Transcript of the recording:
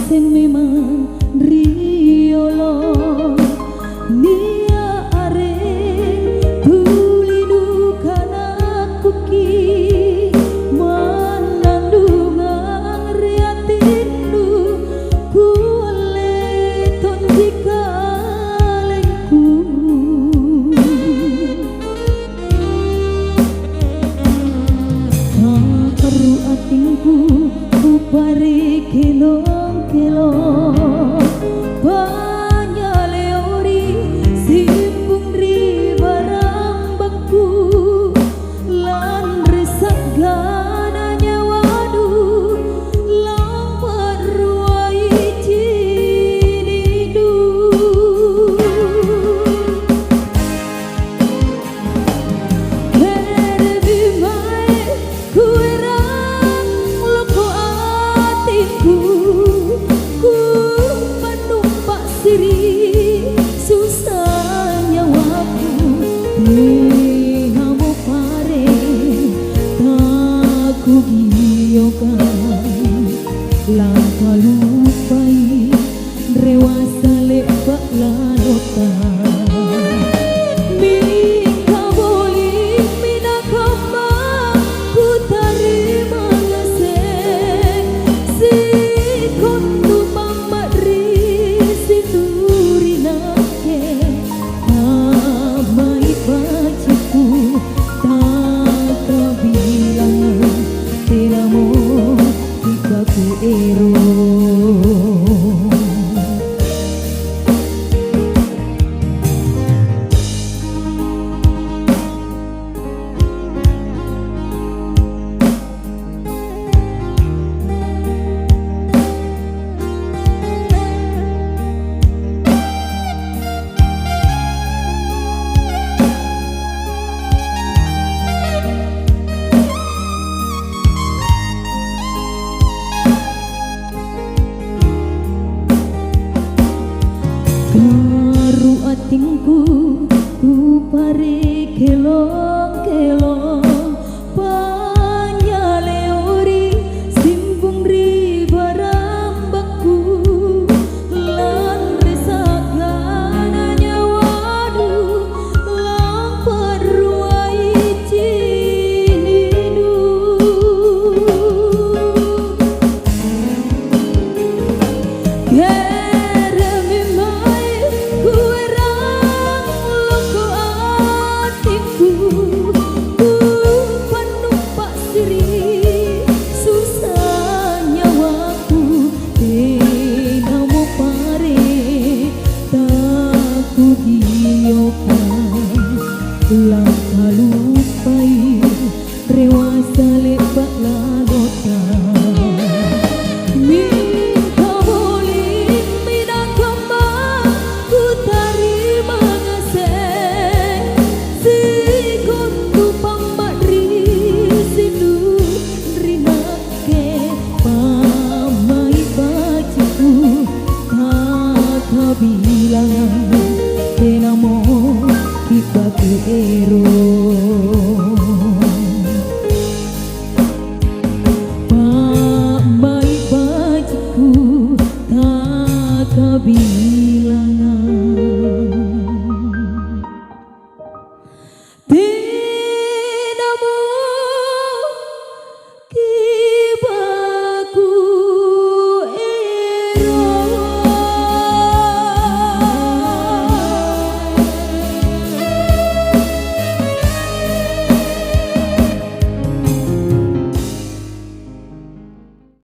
sing memang riolo nia are tuli dukana kuki manandungang riatindu kule tonjika lengku taru atingku upare kelong-kelong banyak leori simpung ribarang bangku lan resak gana nyawadu lambat ruai cinidu kerebi mai kuerang loko atiku ku penumpak siri susah nyawaku hamu pare taku giyokan langkah lupai rewasa lepak lalotan mika boli minakamba ku tarima ngasih si kondu mamadri sinuri nake amai baciku tak kebilangan telamo jika ku ero karu atingku ku pare kelong-kelong banyak leori simpung ribarang baku lan resak gana nyawadu lampat ruai cinidu langkah lupai rewasa lepak ladotan minta boli minakamba ku tarima ngasih si kontu pamadri sindu rinake pamai baciku tak kebilangan tenamo kita ke ero